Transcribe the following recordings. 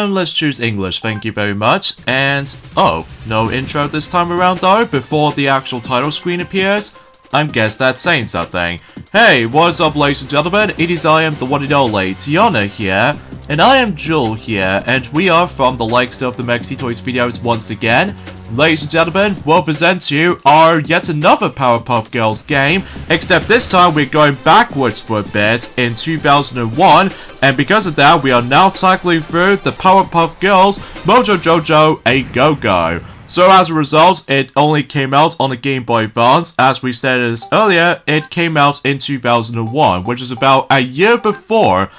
Let's choose English, thank you very much. And, oh, no intro this time around though, before the actual title screen appears? I guess that's saying something. Hey, what's up ladies and gentlemen, it is I am the one and only Tiana here, and I am Jewel here, and we are from the likes of the Mexi Toys videos once again. Ladies and gentlemen, we'll present to you our yet another Powerpuff Girls game, except this time we're going backwards for a bit in 2001, and because of that we are now tackling through the Powerpuff Girls Mojo Jojo A Go-Go. So as a result, it only came out on the Game Boy Advance. As we said earlier, it came out in 2001, which is about a year before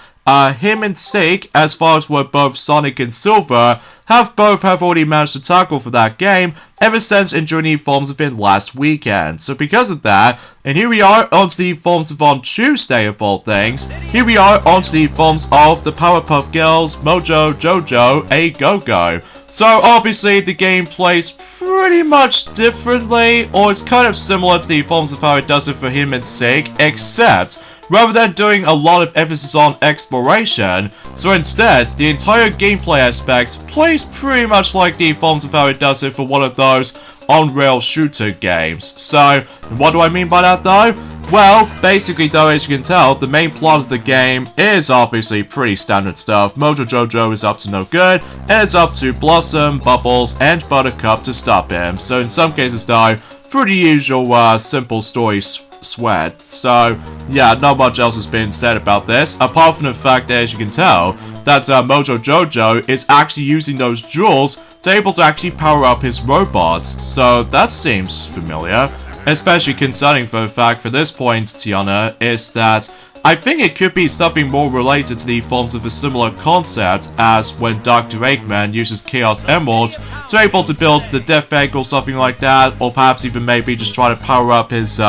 him and Sig, as far as we're both Sonic and Silver, have already managed to tackle for that game ever since enjoying the Forms of it last weekend. So because of that, and here we are onto the Forms of on Tuesday of all things, here we are onto the Forms of the Powerpuff Girls Mojo Jojo A Go-Go. So obviously the game plays pretty much differently, or it's kind of similar to the Forms of how it does it for him and Sig, except rather than doing a lot of emphasis on exploration, so instead, the entire gameplay aspect plays pretty much like the Forms of how it does it for one of those on-rail shooter games. So, what do I mean by that though? Well, basically though, as you can tell, the main plot of the game is obviously pretty standard stuff. Mojo Jojo is up to no good, and it's up to Blossom, Bubbles, and Buttercup to stop him. So in some cases though, pretty usual simple story sweat. So yeah, not much else has been said about this, apart from the fact that, as you can tell, that Mojo Jojo is actually using those jewels to able to actually power up his robots. So that seems familiar, especially concerning for the fact for this point, Tiana, is that I think it could be something more related to the Forms of a similar concept as when Dr. Eggman uses Chaos Emeralds to able to build the Death Egg or something like that, or perhaps even maybe just try to power up his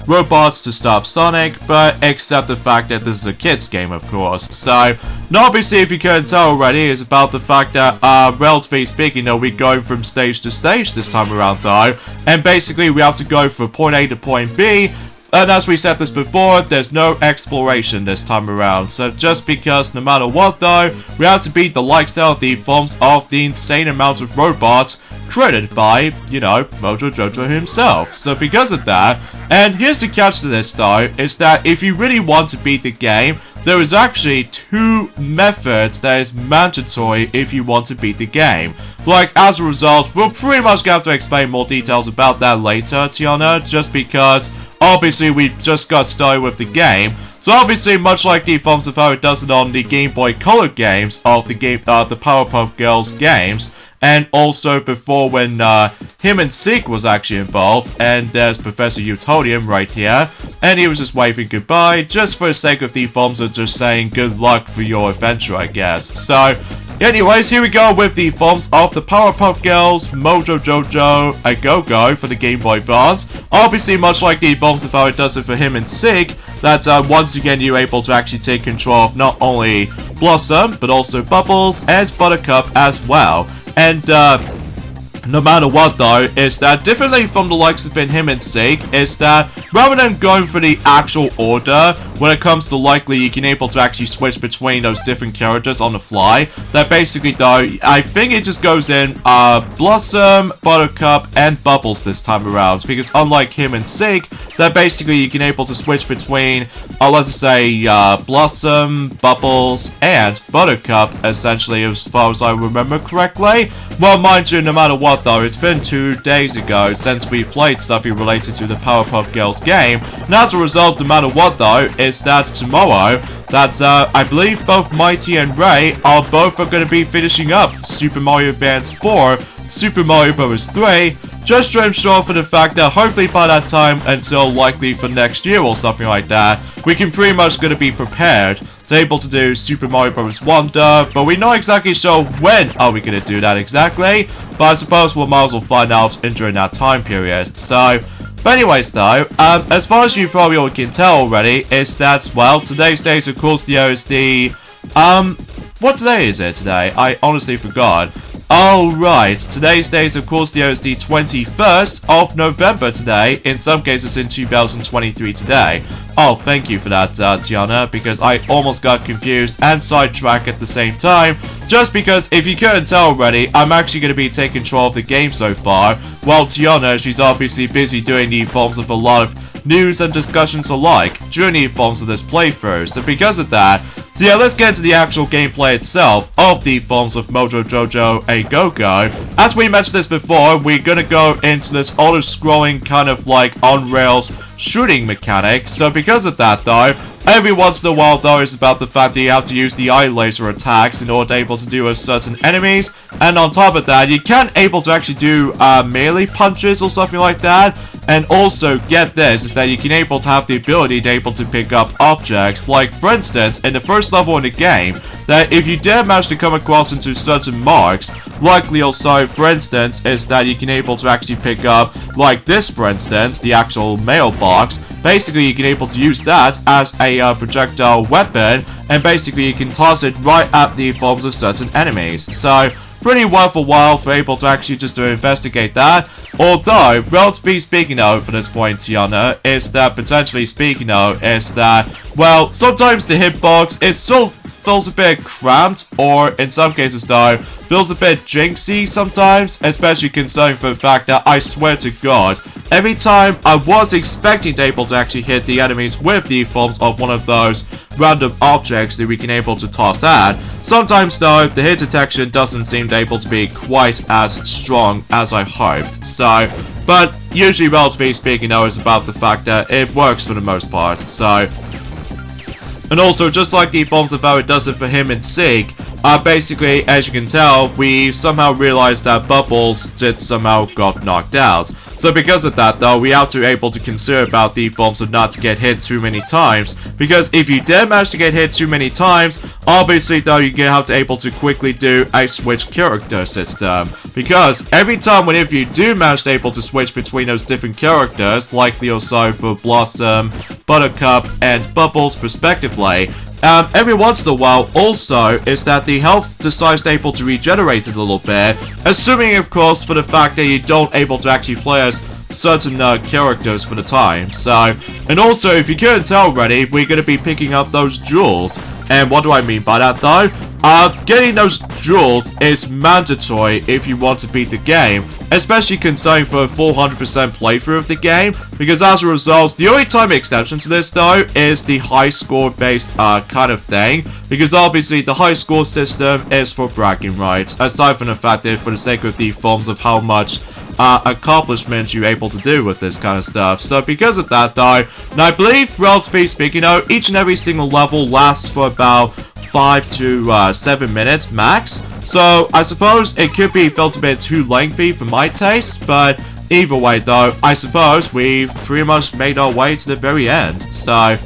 robots to stop Sonic, but except the fact that this is a kid's game, of course. So, now obviously, if you couldn't tell already, is about the fact that, relatively speaking, we're going from stage to stage this time around though, and basically we have to go from point A to point B. And as we said this before, there's no exploration this time around, so just because no matter what though, we have to beat the likes of the Forms of the insane amount of robots created by, you know, Mojo Jojo himself. So because of that, and here's the catch to this though, is that if you really want to beat the game, there is actually two methods that is mandatory if you want to beat the game. Like, as a result, we'll pretty much have to explain more details about that later, Tiana, just because obviously we just got started with the game. So obviously, much like the Forms of how it does it on the Game Boy Color games of the Powerpuff Girls games, and also before when him and Sig was actually involved, and there's Professor Utonium right here, and he was just waving goodbye, just for the sake of the Forms of just saying good luck for your adventure, I guess. So, anyways, here we go with the Forms of the Powerpuff Girls Mojo Jojo A Go-Go for the Game Boy Advance. Obviously, much like the Forms of how it does it for him and Sig, that once again you're able to actually take control of not only Blossom, but also Bubbles and Buttercup as well. And no matter what though, is that differently from the likes of him and Sig, is that rather than going for the actual order, when it comes to likely you can able to actually switch between those different characters on the fly, that basically though, I think it just goes in Blossom, Buttercup, and Bubbles this time around, because unlike him and Sig, that basically you can able to switch between, let's say, Blossom, Bubbles, and Buttercup, essentially, as far as I remember correctly. Well, mind you, no matter what though, it's been 2 days ago since we played stuff related to the Powerpuff Girls game, and as a result, no matter what though, is that tomorrow, that I believe both Mighty and Ray are going to be finishing up Super Mario Band 4, Super Mario Bros. 3, just to ensure for the fact that hopefully by that time, until likely for next year or something like that, we can pretty much going to be prepared to able to do Super Mario Bros. Wonder, but we're not exactly sure when are we going to do that exactly, but I suppose we might as well find out during that time period. So, but anyways though, as far as you probably all can tell already, is that, well, today's date of course is the, what today is it today? I honestly forgot. Oh, right. Today's date, of course, is the 21st of November today. In some cases, in 2023 today. Oh, thank you for that, Tiana, because I almost got confused and sidetracked at the same time. Just because, if you couldn't tell already, I'm actually going to be taking control of the game so far. While Tiana, she's obviously busy doing the forms of a lot of news and discussions alike during the forms of this playthrough. So because of that, so yeah, let's get into the actual gameplay itself of the forms of Mojo, Jojo, and Go-Go. As we mentioned this before, we're gonna go into this auto-scrolling kind of like on-rails shooting mechanic. So because of that though, every once in a while though, it's about the fact that you have to use the eye laser attacks in order to able to deal with certain enemies. And on top of that, you can't able to actually do melee punches or something like that. And also, get this, is that you can able to have the ability to able to pick up objects. Like, for instance, in the first level in the game, that if you dare manage to come across into certain marks, likely also, for instance, is that you can able to actually pick up, like this, for instance, the actual mailbox. Basically, you can able to use that as a projectile weapon, and basically you can toss it right at the forms of certain enemies. So, pretty worthwhile for able to actually just to investigate that. Although, relatively speaking though, for this point, Tiana, is that potentially speaking though, is that, well, sometimes the hitbox, it still feels a bit cramped, or in some cases though, feels a bit jinxy sometimes, especially concerning for the fact that I swear to God, every time I was expecting to able to actually hit the enemies with the forms of one of those random objects that we can able to toss at, sometimes though, the hit detection doesn't seem able to be quite as strong as I hoped. So, but usually relatively speaking though, it's about the fact that it works for the most part. So, and also, just like the forms of how it does it for him and Sig, basically, as you can tell, we somehow realized that Bubbles did somehow got knocked out. So because of that though, we have to able to consider about the forms of not to get hit too many times. Because if you did manage to get hit too many times, obviously though, you're gonna have to able to quickly do a switch character system. Because every time whenever you do manage to able to switch between those different characters, like the also for Blossom, Buttercup, and Bubbles respectively, every once in a while also is that the health decides to able to regenerate a little bit, assuming of course for the fact that you don't able to actually play as certain characters for the time. So, and also if you couldn't tell already, we're going to be picking up those jewels. And what do I mean by that though? Getting those jewels is mandatory if you want to beat the game, especially concerning for a full 100% playthrough of the game, because as a result, the only time exception to this though is the high score based kind of thing, because obviously the high score system is for bragging rights, aside from the fact that for the sake of the forms of how much accomplishments you're able to do with this kind of stuff. So because of that though, and I believe relatively speaking though, each and every single level lasts for about 5 to 7 minutes max. So I suppose it could be felt a bit too lengthy for my taste, but either way though, I suppose we've pretty much made our way to the very end. So,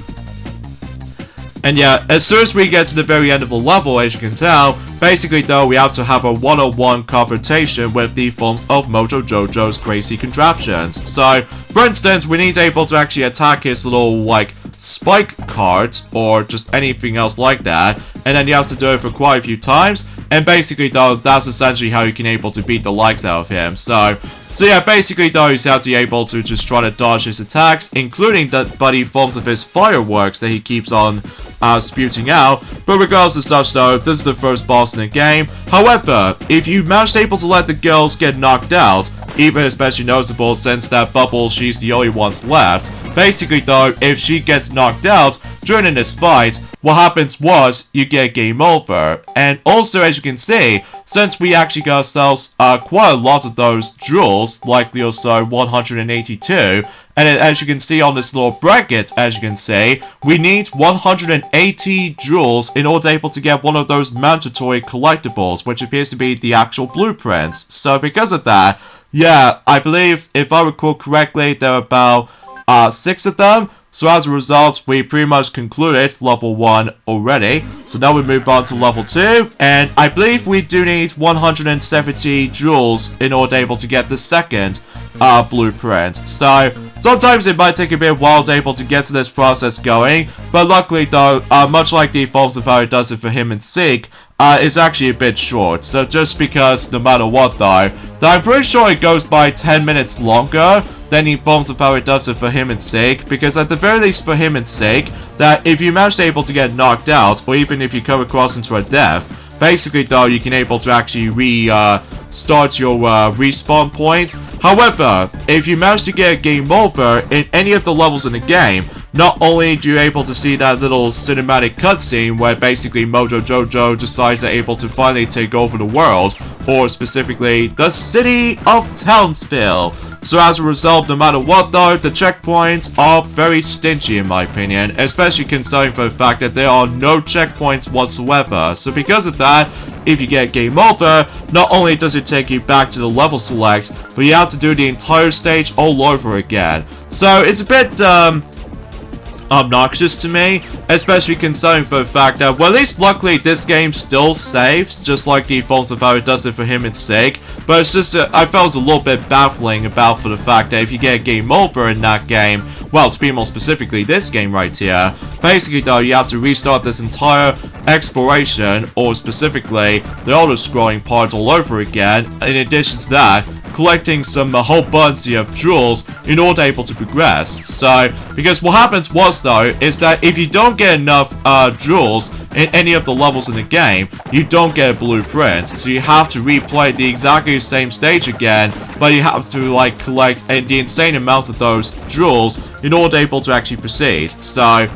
and yeah, as soon as we get to the very end of the level, as you can tell, basically though, we have to have a one-on-one confrontation with the forms of Mojo Jojo's crazy contraptions. So, for instance, we need to able to actually attack his little, like, spike cart, or just anything else like that, and then you have to do it for quite a few times, and basically though, that's essentially how you can able to beat the likes out of him. So yeah, basically though, you have to be able to just try to dodge his attacks, including the buddy forms of his fireworks that he keeps on spewing out. But regardless of such though, this is the first boss in the game. However, if you manage to able to let the girls get knocked out, even especially noticeable since that Bubble, she's the only ones left. Basically though, if she gets knocked out during this fight, what happens was you get game over. And also, as you can see, since we actually got ourselves quite a lot of those jewels, likely also 182, and then, as you can see on this little bracket, as you can see, we need 180 jewels in order to able to get one of those mandatory collectibles, which appears to be the actual blueprints. So because of that, yeah, I believe, if I recall correctly, there are about 6 of them. So as a result, we pretty much concluded level 1 already. So now we move on to level 2. And I believe we do need 170 jewels in order able to get the second blueprint. So sometimes it might take a bit while to able to get to this process going, but luckily though, much like the forms of how it does it for him and Seek, it's actually a bit short. So just because no matter what though, I'm pretty sure it goes by 10 minutes longer than the forms of how it does it for him and Seek, because at the very least for him and Seek, that if you manage to able to get knocked out, or even if you come across into a death, basically though you can able to actually start your respawn point. However, if you manage to get a game over in any of the levels in the game, not only do you able to see that little cinematic cutscene where basically Mojo Jojo decides they're able to finally take over the world, or specifically the city of Townsville. So as a result, no matter what though, the checkpoints are very stingy in my opinion, especially considering for the fact that there are no checkpoints whatsoever. So because of that, if you get game over, not only does it take you back to the level select, but you have to do the entire stage all over again. So it's a bit obnoxious to me, especially considering for the fact that, well, at least luckily this game still saves, just like the forms of how it does it for him and Sig, but it's just, I felt it was a little bit baffling about for the fact that if you get a game over in that game, well, to be more specifically this game right here, basically though you have to restart this entire exploration, or specifically the auto scrolling part all over again, in addition to that, collecting some whole bunch of jewels in order to able to progress. So, because what happens was though, is that if you don't get enough jewels in any of the levels in the game, you don't get a blueprint. So you have to replay the exactly same stage again, but you have to like collect the insane amount of those jewels in order to able to actually proceed. So,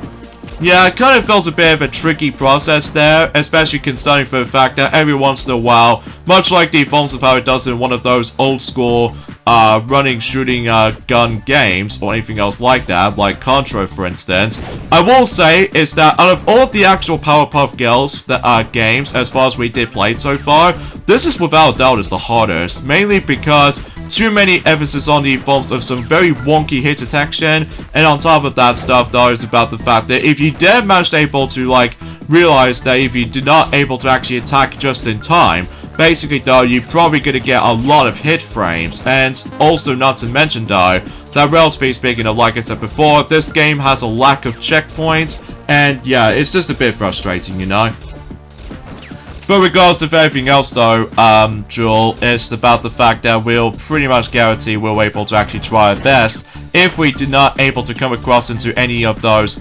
yeah, it kind of feels a bit of a tricky process there, especially considering for the fact that every once in a while, much like the forms of how it does in one of those old school running shooting gun games or anything else like that, like Contra for instance, I will say is that out of all of the actual Powerpuff Girls games, as far as we did play so far, this is without a doubt is the hardest, mainly because too many emphasis on the forms of some very wonky hit detection, and on top of that stuff though is about the fact that if you did manage to able to like realize that if you did not able to actually attack just in time, basically though you're probably gonna get a lot of hit frames, and also not to mention though that relatively speaking of, like I said before, this game has a lack of checkpoints, and yeah, it's just a bit frustrating, you know. But regardless of everything else though, Jewel, it's about the fact that we'll pretty much guarantee we're able to actually try our best if we did not able to come across into any of those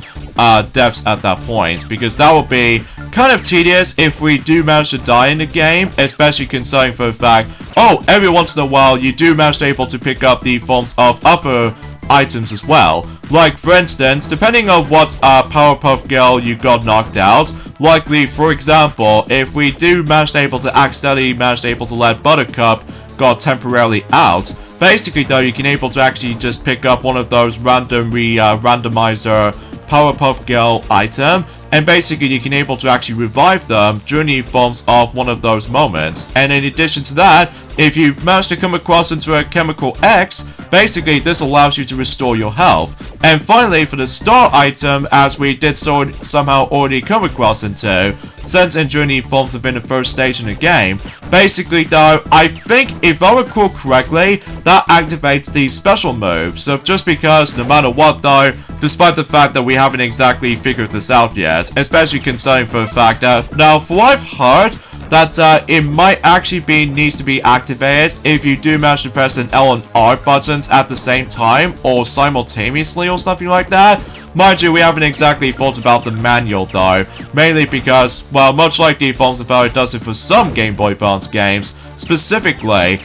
deaths at that point, because that would be kind of tedious if we do manage to die in the game, especially considering for the fact, oh, every once in a while you do manage to able to pick up the forms of other items as well. Like for instance, depending on what Powerpuff Girl you got knocked out, likely for example, if we do manage to able to accidentally manage to able to let Buttercup got temporarily out, basically though you can able to actually just pick up one of those randomizer Powerpuff Girl item, and basically you can able to actually revive them during the forms of one of those moments. And in addition to that, if you manage to come across into a Chemical X, basically this allows you to restore your health. And finally, for the star item, as we did somehow already come across into, since in during the forms within the first stage in the game, basically though, I think if I recall correctly, that activates the special move. So just because no matter what though, despite the fact that we haven't exactly figured this out yet, especially considering for the fact that, now for what I've heard, that it might actually needs to be activated if you do manage to press an L and R buttons at the same time or simultaneously or something like that. Mind you, we haven't exactly thought about the manual though, mainly because, well, much like the forms of how it does it for some Game Boy Advance games, specifically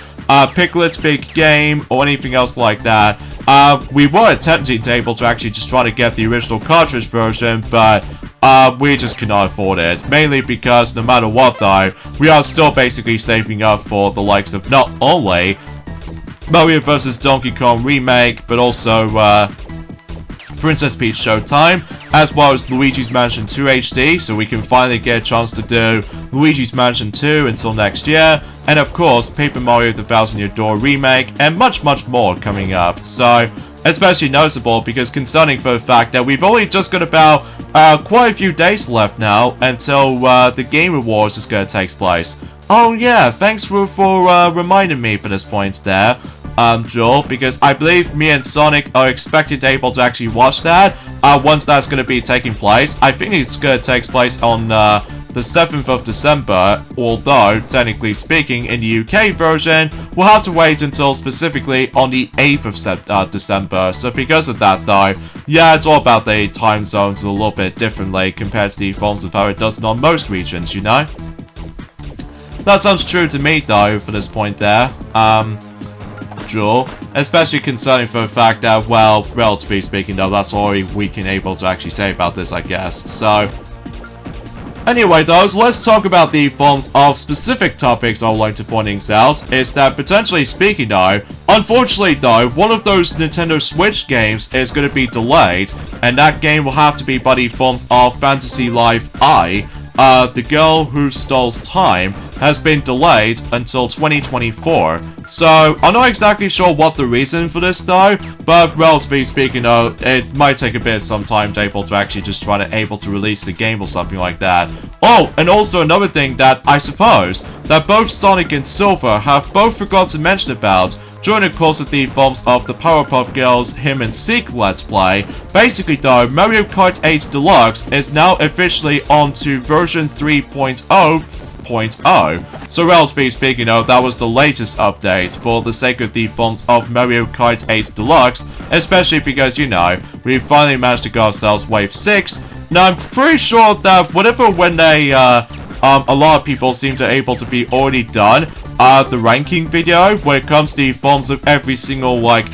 Piglet's Big Game or anything else like that, we were attempting to able to actually just try to get the original cartridge version, but we just cannot afford it, mainly because no matter what though, we are still basically saving up for the likes of not only Mario vs. Donkey Kong Remake, but also Princess Peach Showtime, as well as Luigi's Mansion 2 HD, so we can finally get a chance to do Luigi's Mansion 2 until next year, and of course Paper Mario The Thousand Year Door Remake, and much more coming up. So, especially noticeable because concerning for the fact that we've only just got about quite a few days left now until the Game Awards is going to take place. Oh yeah, thanks for reminding me for this point there. Joel, because I believe me and Sonic are expected to able to actually watch that, once that's going to be taking place. I think it's going to take place on, the 7th of December, although, technically speaking, in the UK version, we'll have to wait until specifically on the 8th of December. So because of that, though, yeah, it's all about the time zones a little bit differently compared to the forms of how it does on most regions, you know? That sounds true to me, though, for this point there. Joel, especially concerning for the fact that, well, relatively speaking, though, that's all we can able to actually say about this, I guess. So, anyway, though, so let's talk about the forms of specific topics I would like to point out. Is that, potentially speaking, though, unfortunately, though, one of those Nintendo Switch games is going to be delayed, and that game will have to be by the forms of Fantasy Life I. The Girl Who Stole Time has been delayed until 2024. So, I'm not exactly sure what the reason for this, though, but relatively speaking, though, it might take a bit of some time to able to actually just try to able to release the game or something like that. Oh, and also another thing that I suppose that both Sonic and Silver have both forgot to mention about during the course of the forms of the Powerpuff Girls Him and Seek Let's Play. Basically, though, Mario Kart 8 Deluxe is now officially on to version 3.0.0. So relatively speaking, though, that was the latest update for the sake of the forms of Mario Kart 8 Deluxe, especially because, you know, we finally managed to get ourselves Wave 6. Now, I'm pretty sure that when they, a lot of people seem to able to be already done, the ranking video when it comes to the forms of every single, like,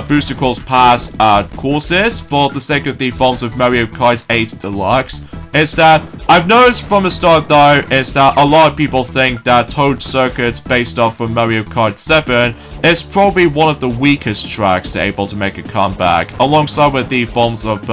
Booster Course Pass, courses for the sake of the forms of Mario Kart 8 Deluxe, is that I've noticed from the start, though, is that a lot of people think that Toad Circuit based off of Mario Kart 7 is probably one of the weakest tracks to able to make a comeback, alongside with the forms of,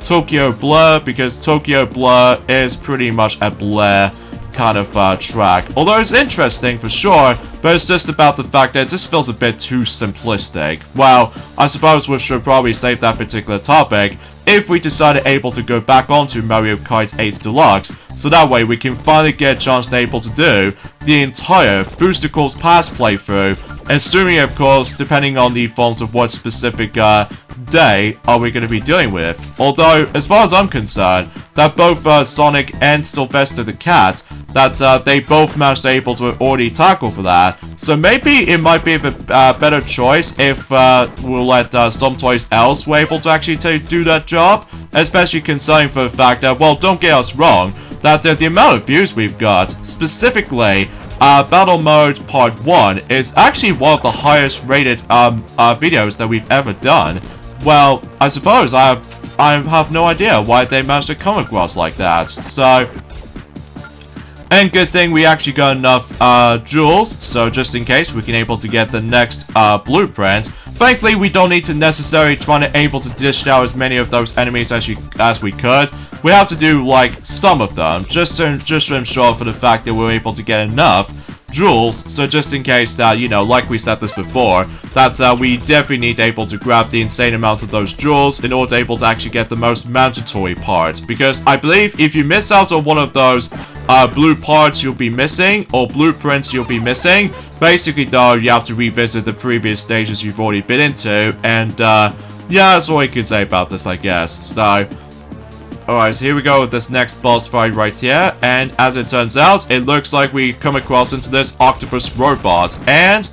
Tokyo Blur, because Tokyo Blur is pretty much a Blur kind of track. Although it's interesting for sure, but it's just about the fact that it just feels a bit too simplistic. Well, I suppose we should probably save that particular topic if we decided able to go back onto Mario Kart 8 Deluxe, so that way we can finally get a chance to able to do the entire Booster Course Pass playthrough, assuming, of course, depending on the forms of what specific day are we going to be dealing with. Although, as far as I'm concerned, that both Sonic and Sylvester the Cat, that they both managed to able to already tackle for that. So maybe it might be a better choice if we'll let some toys else were able to actually do that job, especially concerning for the fact that, well, don't get us wrong, that the amount of views we've got, specifically Battle Mode Part 1, is actually one of the highest rated videos that we've ever done. Well, I suppose I have no idea why they managed to come across like that. So, and good thing we actually got enough jewels, so just in case we can able to get the next blueprint. Thankfully, we don't need to necessarily try to able to dish out as many of those enemies as we could. We have to do like some of them, just to ensure for the fact that we're able to get enough jewels, so just in case that, you know, like we said this before, that we definitely need to able to grab the insane amount of those jewels in order to able to actually get the most mandatory part. Because I believe if you miss out on one of those blue parts you'll be missing, or blueprints you'll be missing, basically though, you have to revisit the previous stages you've already been into, and yeah, that's all I can say about this, I guess. So, alright, so here we go with this next boss fight right here, and as it turns out, it looks like we come across into this octopus robot, and,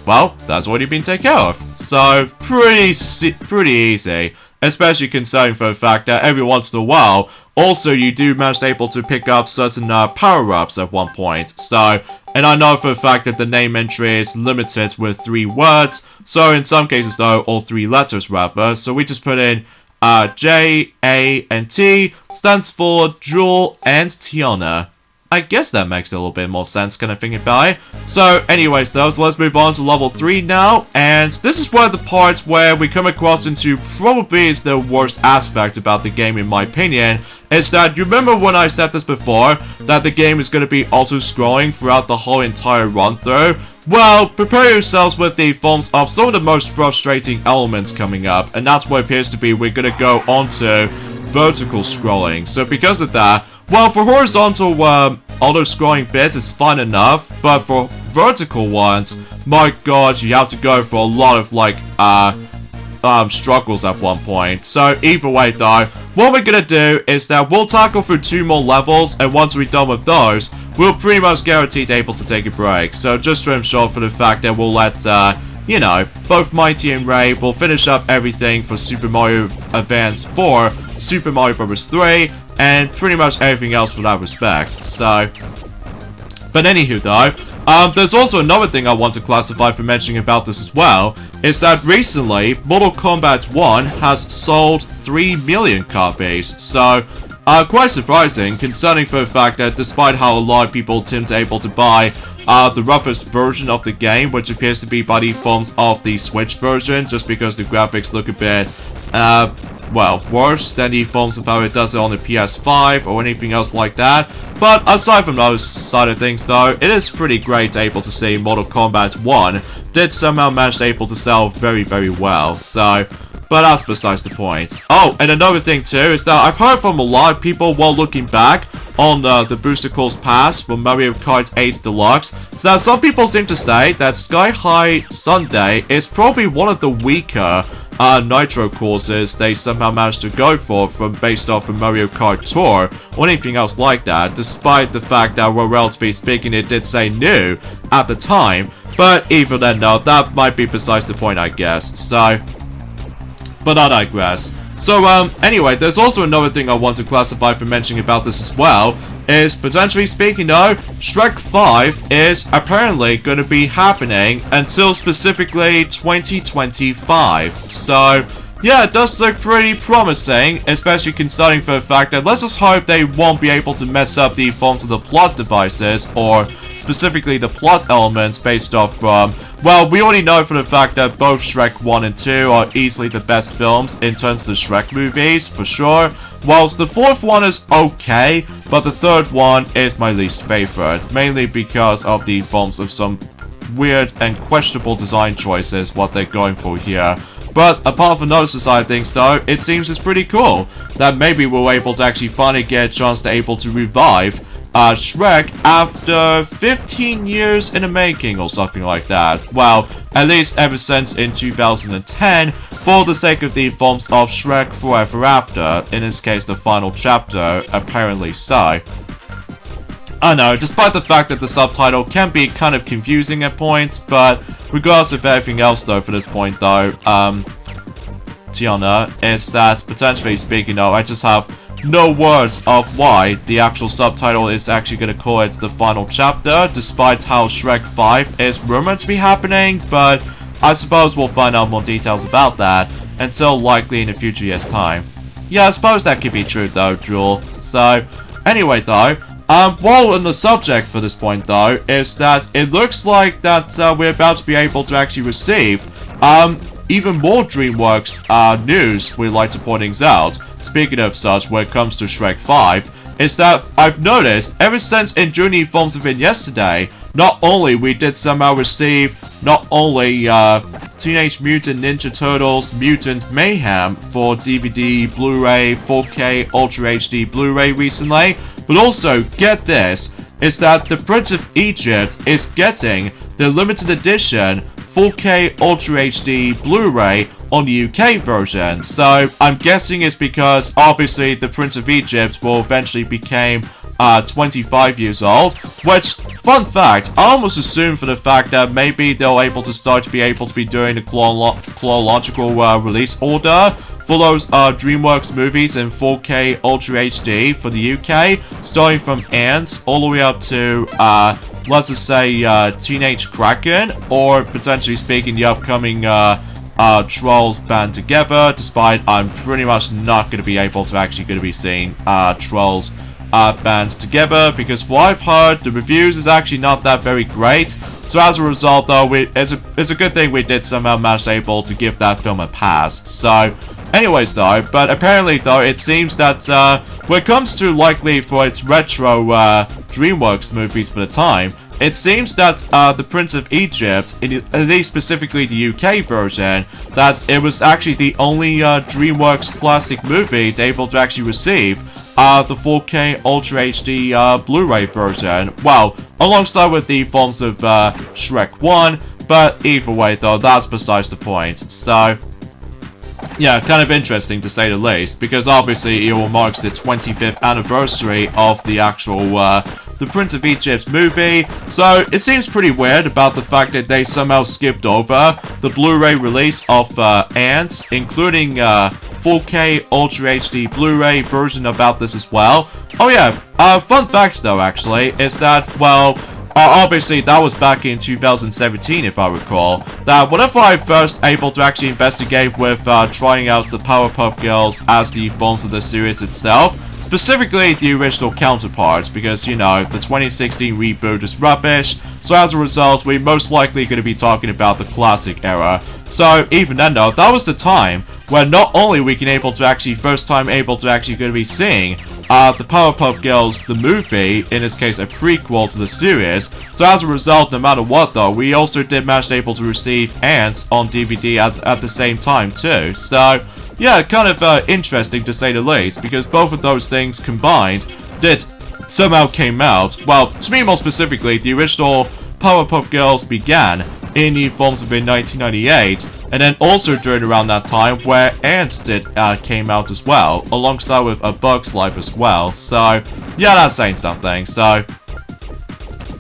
well, that's already been taken care of. So, pretty easy, especially considering for the fact that every once in a while, also you do manage to able to pick up certain power-ups at one point. So, and I know for the fact that the name entry is limited with 3 words, so in some cases though, or 3 letters rather, so we just put in J, A, and T stands for Jewel and Tiana. I guess that makes a little bit more sense, kind of thinking about it. So, anyways, though, so let's move on to level 3 now. And this is where the part where we come across into probably is the worst aspect about the game, in my opinion. Is that, you remember when I said this before, that the game is going to be auto-scrolling throughout the whole entire run-through? Well, prepare yourselves with the forms of some of the most frustrating elements coming up, and that's what appears to be we're going to go on to vertical scrolling. So because of that, well, for horizontal auto-scrolling bits, it's fine enough, but for vertical ones, my god, you have to go for a lot of, like, struggles at one point. So, either way, though, what we're gonna do is that we'll tackle through 2 more levels, and once we're done with those, we'll pretty much guaranteed able to take a break. So, just to ensure for the fact that we'll let, you know, both Mighty and Ray will finish up everything for Super Mario Advance 4, Super Mario Bros. 3, and pretty much everything else for that respect. So, but anywho though, there's also another thing I want to classify for mentioning about this as well, is that recently, Mortal Kombat 1 has sold 3 million copies. So, quite surprising, concerning for the fact that despite how a lot of people seem to able to buy the roughest version of the game, which appears to be by the forms of the Switch version, just because the graphics look a bit, well, worse than the forms of how it does it on the PS5 or anything else like that. But aside from those side of things though, it is pretty great able to see Mortal Kombat 1 did somehow manage to able to sell very, very well. So, but that's besides the point. Oh, and another thing too is that I've heard from a lot of people while looking back on the Booster Course Pass for Mario Kart 8 Deluxe, so that some people seem to say that Sky High Sunday is probably one of the weaker Nitro courses they somehow managed to go for from based off of Mario Kart Tour or anything else like that, despite the fact that, well, relatively speaking, it did say new at the time. But even then, no, that might be besides the point, I guess. So, but I digress. So, anyway, there's also another thing I want to classify for mentioning about this as well, is potentially speaking though, Shrek 5 is apparently going to be happening until specifically 2025. So, yeah, it does look pretty promising, especially concerning for the fact that let's just hope they won't be able to mess up the forms of the plot devices, or specifically the plot elements based off from, well, we already know for the fact that both Shrek 1 and 2 are easily the best films in terms of the Shrek movies, for sure. Whilst the fourth one is okay, but the third one is my least favorite, mainly because of the forms of some weird and questionable design choices, what they're going for here. But apart from those side of things though, it seems it's pretty cool that maybe we're able to actually finally get a chance to able to revive Shrek after 15 years in the making or something like that. Well, at least ever since in 2010, for the sake of the forms of Shrek Forever After, in this case the final chapter, apparently so. I know, despite the fact that the subtitle can be kind of confusing at points, but regardless of everything else though for this point though, Tiana, is that potentially speaking though, I just have no words of why the actual subtitle is actually going to call it the final chapter, despite how Shrek 5 is rumored to be happening, but I suppose we'll find out more details about that until likely in a future year's time. Yeah, I suppose that could be true though, Jewel. So, anyway though, while on the subject for this point though, is that it looks like that we're about to be able to actually receive even more DreamWorks news we'd like to point things out. Speaking of such, when it comes to Shrek 5, is that I've noticed ever since Enjoying Forms of it yesterday, not only we did somehow receive not only Teenage Mutant Ninja Turtles Mutant Mayhem for DVD, Blu-ray, 4K, Ultra HD Blu-ray recently, but also, get this, is that the Prince of Egypt is getting the limited edition 4K Ultra HD Blu-ray on the UK version. So I'm guessing it's because obviously the Prince of Egypt will eventually become 25 years old, which, fun fact, I almost assume for the fact that maybe they'll able to start to be doing the chronological release order for those DreamWorks movies in 4K Ultra HD for the UK, starting from Ants all the way up to let's just say Teenage Kraken, or potentially speaking the upcoming Trolls Band Together, despite I'm pretty much not going to be able to actually going to be seeing Trolls Band Together, because what I've heard, the reviews is actually not that very great. So as a result though, it's a good thing we did somehow manage able to give that film a pass. So anyways though, but apparently though, it seems that when it comes to likely for its retro DreamWorks movies for the time, it seems that the Prince of Egypt, at least specifically the UK version, that it was actually the only DreamWorks classic movie they able to actually receive the 4K Ultra HD Blu-ray version. Well, alongside with the forms of Shrek 1, but either way though, that's besides the point. So, yeah, kind of interesting to say the least, because obviously it marks the 25th anniversary of the actual The Prince of Egypt movie, so it seems pretty weird about the fact that they somehow skipped over the Blu-ray release of Ants, including 4K Ultra HD Blu-ray version about this as well. Oh yeah, fun fact though actually, is that, well, obviously that was back in 2017 if I recall, that whenever I first able to actually investigate with trying out the Powerpuff Girls as the films of the series itself, specifically the original counterparts, because, you know, the 2016 reboot is rubbish, so as a result, we're most likely going to be talking about the classic era. So, even then though, that was the time where not only we can able to actually, first time able to actually going to be seeing the Powerpuff Girls, the movie, in this case a prequel to the series, so as a result, no matter what though, we also did manage to able to receive Ants on DVD at the same time too, so yeah, kind of interesting to say the least, because both of those things combined did somehow came out. Well, to me more specifically, the original Powerpuff Girls began in the forms of in 1998, and then also during around that time where Ants did came out as well, alongside with A Bug's Life as well. So yeah, that's saying something. So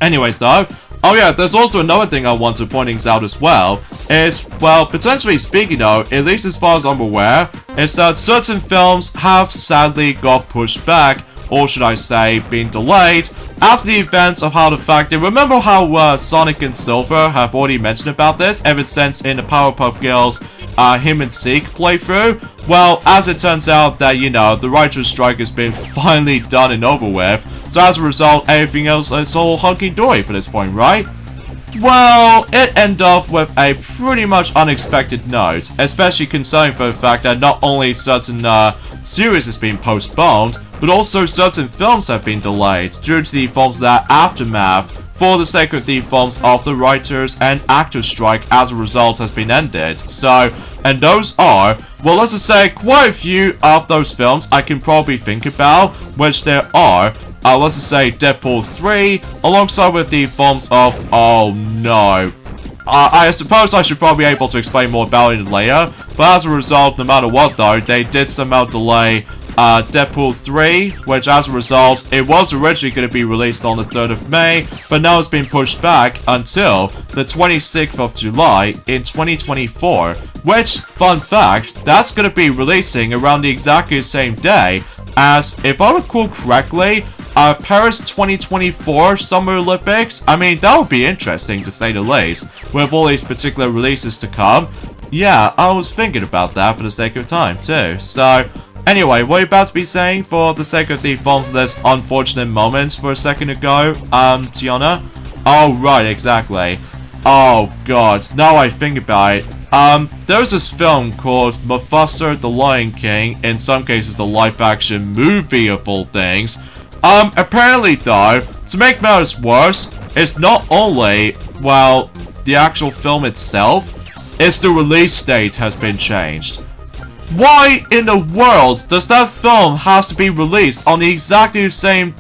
anyways though, oh yeah, there's also another thing I want to point out as well, is, well, potentially speaking though, at least as far as I'm aware, is that certain films have sadly got pushed back, or should I say, been delayed, after the events of how the fact that, remember how Sonic and Silver have already mentioned about this ever since in the Powerpuff Girls Him and Seek playthrough? Well, as it turns out that, you know, the writer's strike has been finally done and over with, so as a result, everything else is all hunky-dory for this point, right? Well, it ended off with a pretty much unexpected note, especially concerning for the fact that not only certain series has been postponed, but also certain films have been delayed due to the forms of that aftermath for the sake of the forms of the writers and actors strike as a result has been ended. So, and those are, well, let's just say quite a few of those films I can probably think about, which there are, let's just say Deadpool 3, alongside with the forms of, oh no, I suppose I should probably be able to explain more about it later, but as a result, no matter what though, they did somehow delay Deadpool 3, which as a result, it was originally going to be released on the 3rd of May, but now it's been pushed back until the 26th of July in 2024, which, fun fact, that's going to be releasing around the exactly same day as, if I recall correctly, Paris 2024 Summer Olympics. I mean, that would be interesting to say the least, with all these particular releases to come. Yeah, I was thinking about that for the sake of time too. So, anyway, what are you about to be saying for the sake of the forms of this unfortunate moment for a second ago, Tiana? Oh, right, exactly. Oh, God, now I think about it. There's this film called Mufasa the Lion King, in some cases the live-action movie of all things. Apparently though, to make matters worse, it's not only, well, the actual film itself, it's the release date has been changed. Why in the world does that film has to be released on the exactly same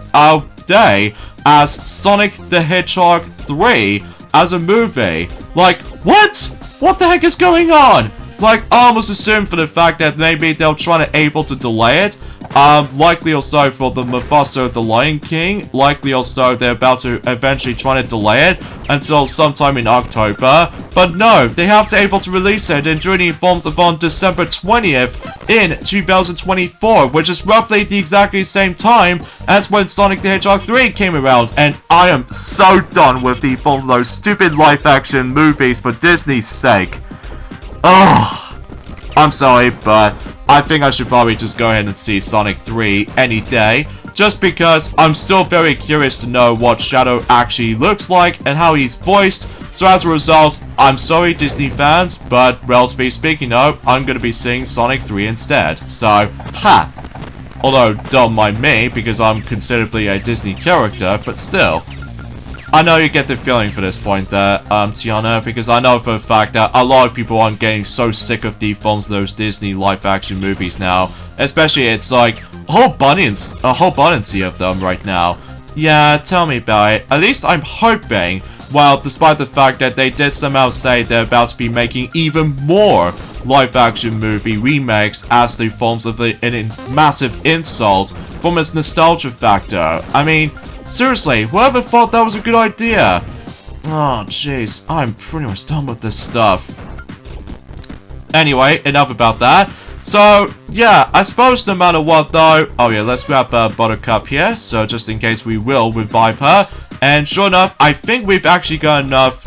day as Sonic the Hedgehog 3 as a movie? Like, what? What the heck is going on? Like, I almost assume for the fact that maybe they'll try to able to delay it. Likely also for the Mufasa the Lion King, likely also they're about to eventually try to delay it until sometime in October, but no, they have to able to release it in during the forms of on December 20th in 2024, which is roughly the exactly same time as when Sonic the Hedgehog 3 came around, and I am so done with the forms of those stupid live-action movies for Disney's sake. Ugh, I'm sorry, but I think I should probably just go ahead and see Sonic 3 any day, just because I'm still very curious to know what Shadow actually looks like and how he's voiced, so as a result, I'm sorry Disney fans, but relatively speaking though, I'm gonna be seeing Sonic 3 instead, so, ha! Although, don't mind me, because I'm considerably a Disney character, but still. I know you get the feeling for this point there, Tiana, because I know for a fact that a lot of people aren't getting so sick of the forms of those Disney live-action movies now. Especially, it's like a whole abundance of them right now. Yeah, tell me about it. At least I'm hoping, well, despite the fact that they did somehow say they're about to be making even more live-action movie remakes as the forms of a massive insult from its nostalgia factor. I mean, seriously, whoever thought that was a good idea? Oh, jeez, I'm pretty much done with this stuff. Anyway, enough about that. So, yeah, I suppose no matter what though... Oh yeah, let's grab Buttercup here, so just in case we will revive her. And sure enough, I think we've actually got enough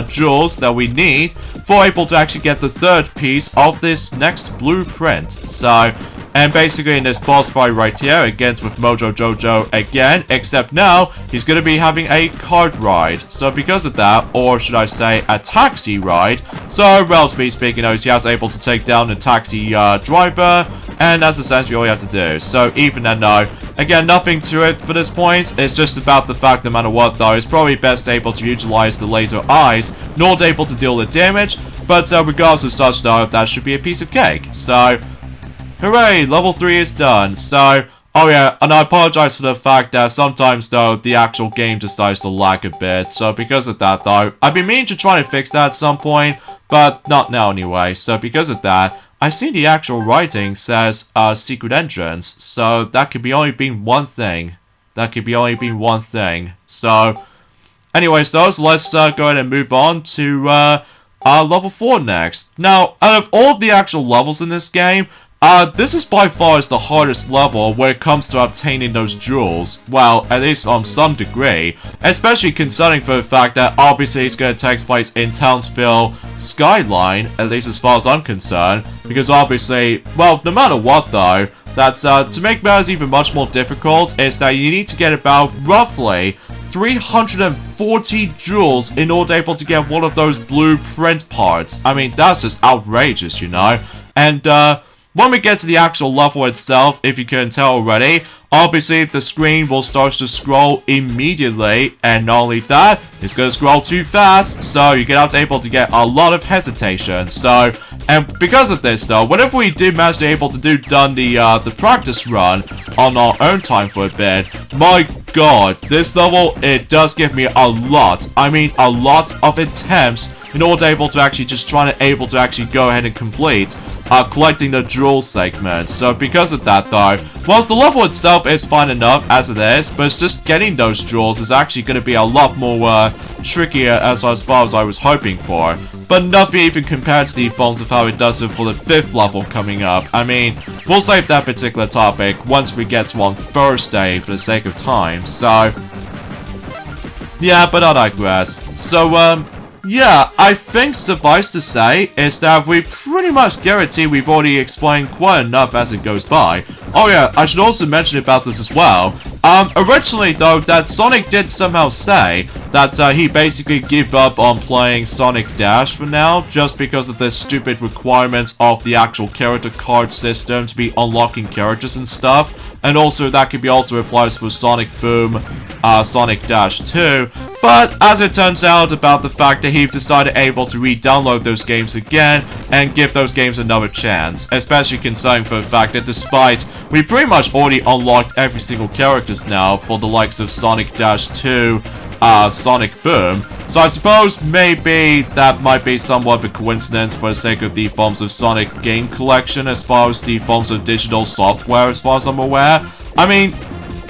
jewels that we need for able to actually get the third piece of this next blueprint. So, and basically in this boss fight right here, against with Mojo Jojo again, except now, he's going to be having a cart ride. So because of that, or should I say, a taxi ride, so relatively speaking, you have to able to take down the taxi driver, and that's essentially all you have to do. So even then though, again, nothing to it for this point, it's just about the fact no matter what though, it's probably best able to utilize the laser eyes, not able to deal the damage, but regardless of such though, that should be a piece of cake. So, hooray, level 3 is done. So, oh yeah, and I apologize for the fact that sometimes though, the actual game decides to lag a bit. So because of that though, I've been meaning to try and fix that at some point, but not now anyway. So because of that, I see the actual writing says secret entrance, so that could be only being one thing. So, anyways though, so let's go ahead and move on to level 4 next. Now, out of all the actual levels in this game, this is by far the hardest level when it comes to obtaining those jewels. Well, at least on some degree. Especially considering for the fact that obviously it's going to take place in Townsville, Skyline, at least as far as I'm concerned. Because obviously, well, no matter what though, that to make matters even much more difficult is that you need to get about roughly 340 jewels in order able to get one of those blueprint parts. I mean, that's just outrageous, you know. And when we get to the actual level itself, if you couldn't tell already, obviously the screen will start to scroll immediately, and not only that, it's going to scroll too fast, so you're going to have to able to get a lot of hesitation. So, and because of this though, whenever we do manage to able to do the practice run on our own time for a bit, my god, this level, it does give me a lot, I mean a lot of attempts in order able to actually just trying to able to actually go ahead and complete collecting the jewel segments. So because of that though, whilst the level itself is fine enough as it is, but it's just getting those jewels is actually going to be a lot more trickier as far as I was hoping for. But nothing even compared to the forms of how it does it for the 5th level coming up. I mean, we'll save that particular topic once we get to on Thursday for the sake of time. So, yeah, but I digress. So, yeah, I think suffice to say is that we pretty much guarantee we've already explained quite enough as it goes by. Oh yeah, I should also mention about this as well. Originally though, that Sonic did somehow say that he basically gave up on playing Sonic Dash for now, just because of the stupid requirements of the actual character card system to be unlocking characters and stuff. And also that could be also applies for Sonic Boom, Sonic Dash 2. But as it turns out about the fact that he's decided able to re-download those games again and give those games another chance. Especially considering for the fact that despite we pretty much already unlocked every single characters now for the likes of Sonic Dash 2, Sonic Boom. So I suppose maybe that might be somewhat of a coincidence for the sake of the forms of Sonic game collection as far as the forms of digital software as far as I'm aware. I mean,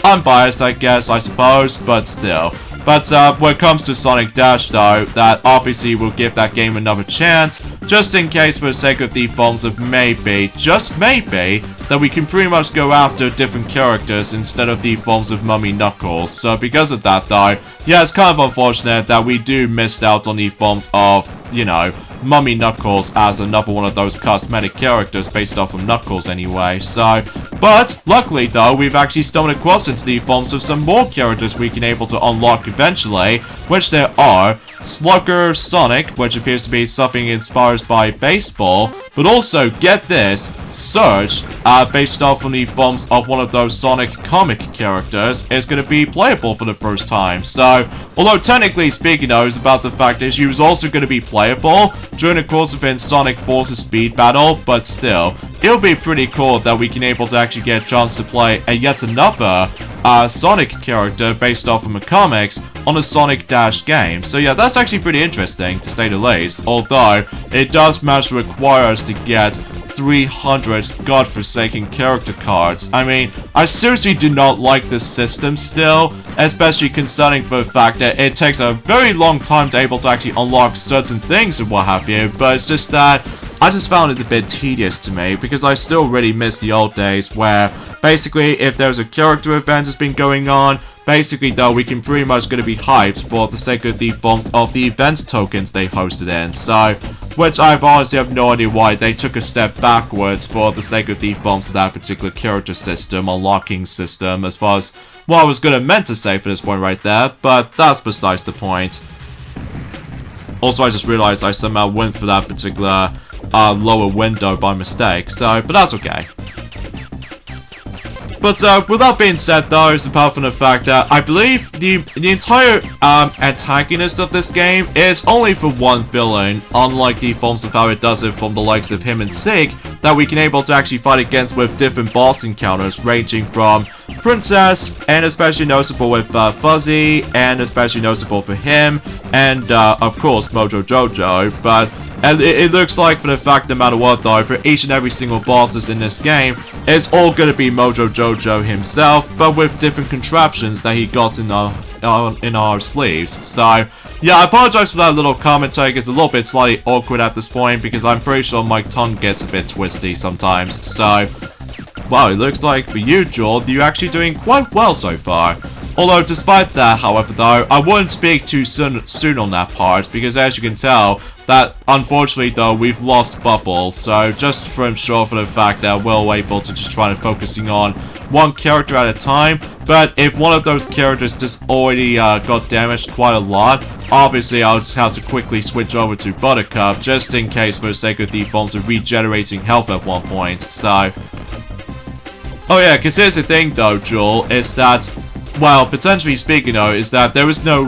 I'm biased I guess, I suppose, but still. But when it comes to Sonic Dash though, that obviously will give that game another chance, just in case for the sake of the forms of maybe, just maybe, that we can pretty much go after different characters instead of the forms of Mummy Knuckles. So because of that though, yeah, it's kind of unfortunate that we do miss out on the forms of, you know, Mummy Knuckles as another one of those cosmetic characters based off of Knuckles anyway. So, But, luckily though, we've actually stumbled across into the forms of some more characters we can able to unlock eventually, which there are Slugger Sonic, which appears to be something inspired by baseball, but also, get this, Surge, based off on the forms of one of those Sonic comic characters, is going to be playable for the first time. So, although technically speaking though, it's about the fact that she was also going to be playable during the course of in Sonic Forces Speed Battle, but still, it'll be pretty cool that we can able to actually get a chance to play yet another Sonic character based off of the comics on a Sonic Dash game. So yeah, that's actually pretty interesting, to say the least, although it does manage to require us to get 300 godforsaken character cards. I mean, I seriously do not like this system still, especially concerning for the fact that it takes a very long time to able to actually unlock certain things and what have you, but it's just that I just found it a bit tedious to me, because I still really miss the old days where basically if there's a character event that's been going on, basically though we can pretty much gonna be hyped for the sake of the forms of the event tokens they hosted in, so which I've honestly have no idea why they took a step backwards for the sake of the forms of that particular character system, unlocking system, as far as what I was gonna meant to say for this point right there, but that's besides the point. Also, I just realized I somehow went for that particular lower window by mistake, so, but that's okay. But with that being said though, apart from the fact that I believe the entire antagonist of this game is only for one villain, unlike the forms of how it does it from the likes of him and Sig, that we can able to actually fight against with different boss encounters ranging from Princess, and especially noticeable with Fuzzy, and especially noticeable for him, and of course Mojo Jojo, but and it looks like for the fact no matter what though, for each and every single bosses in this game, it's all gonna be Mojo Jojo himself, but with different contraptions that he got in our sleeves. So, yeah, I apologize for that little commentary, it's a little bit slightly awkward at this point, because I'm pretty sure my tongue gets a bit twisty sometimes, so wow, it looks like for you, Joel, you're actually doing quite well so far. Although, despite that, however, though, I wouldn't speak too soon on that part, because as you can tell, that, unfortunately, though, we've lost Bubble, so just for sure for the fact that we're able to just try to focusing on one character at a time, but if one of those characters just already got damaged quite a lot, obviously I'll just have to quickly switch over to Buttercup, just in case for the sake of the forms of regenerating health at one point, so... Oh yeah, because here's the thing though, Joel, is that, well, potentially speaking though, is that there is no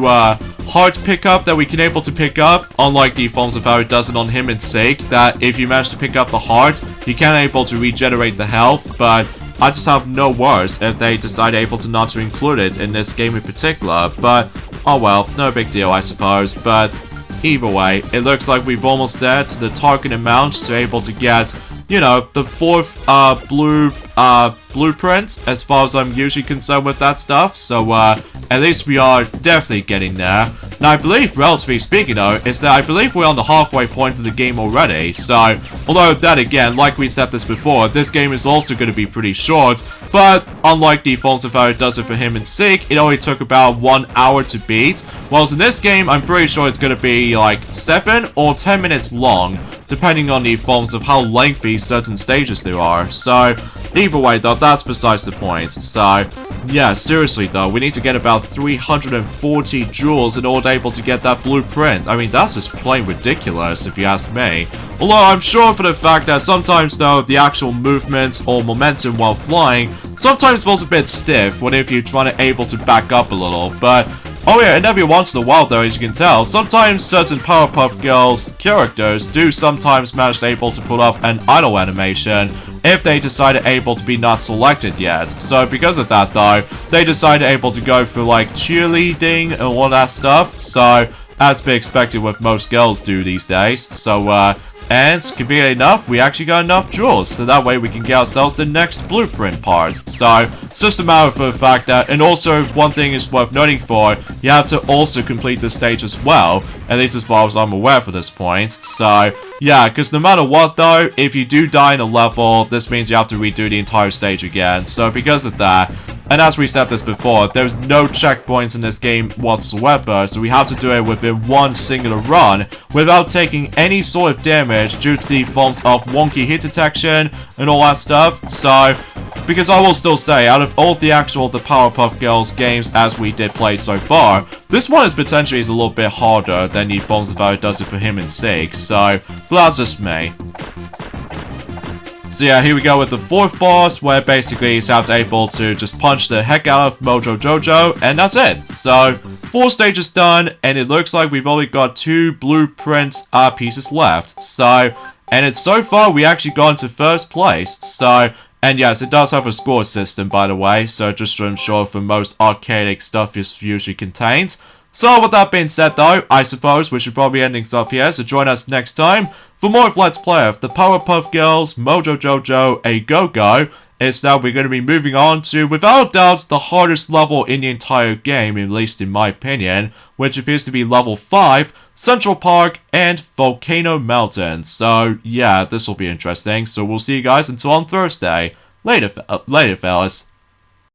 heart pickup that we can able to pick up, unlike the forms of how it does it on him and Sake, that if you manage to pick up the heart, you can able to regenerate the health, but I just have no worries if they decide able to not to include it in this game in particular, but oh well, no big deal I suppose, but either way, it looks like we've almost there to the target amount to able to get, you know, the fourth blueprint, as far as I'm usually concerned with that stuff, so at least we are definitely getting there. Now I believe, relatively speaking though, is that I believe we're on the halfway point of the game already, so although that again, like we said this before, this game is also going to be pretty short, but unlike the forms of how it does it for him and Sig, it only took about 1 hour to beat, whilst in this game I'm pretty sure it's going to be like 7 or 10 minutes long, depending on the forms of how lengthy certain stages there are, so either way though, that's besides the point, so yeah, seriously though, we need to get about 340 jewels in order able to get that blueprint. I mean, that's just plain ridiculous if you ask me. Although I'm sure for the fact that sometimes though, the actual movement or momentum while flying sometimes feels a bit stiff when if you're trying to able to back up a little, but oh yeah, and every once in a while though, as you can tell, sometimes certain Powerpuff Girls characters do sometimes manage to able to pull up an idle animation if they decided able to be not selected yet. So because of that though, they decided able to go for like cheerleading and all that stuff, so as be expected with most girls do these days, so and conveniently enough, we actually got enough jewels, so that way we can get ourselves the next blueprint part. So, it's just a matter of the fact that, and also one thing is worth noting for, you have to also complete this stage as well, at least as far as I'm aware for this point. So, yeah, because no matter what though, if you do die in a level, this means you have to redo the entire stage again. So because of that, And as we said this before, there's no checkpoints in this game whatsoever, so we have to do it within one singular run without taking any sort of damage due to the forms of wonky hit detection and all that stuff. So, because I will still say, out of all the Powerpuff Girls games as we did play so far, this one is potentially a little bit harder than the forms of how it does it for him and Sig, so, but that's just me. So yeah, here we go with the 4th boss, where basically he's able to just punch the heck out of Mojo Jojo, and that's it. So, 4 stages done, and it looks like we've only got 2 blueprint pieces left. So, and it's so far we actually got into 1st place. So, and yes, it does have a score system, by the way, so just to ensure for most arcadic stuff it usually contains. So with that being said though, I suppose we should probably end things off here, so join us next time for more of Let's Play of the Powerpuff Girls, Mojo Jojo, A Go-Go. Instead, we're going to be moving on to, without doubt, the hardest level in the entire game, at least in my opinion, which appears to be level 5, Central Park and Volcano Mountain. So yeah, this will be interesting, so we'll see you guys until on Thursday. Later fellas.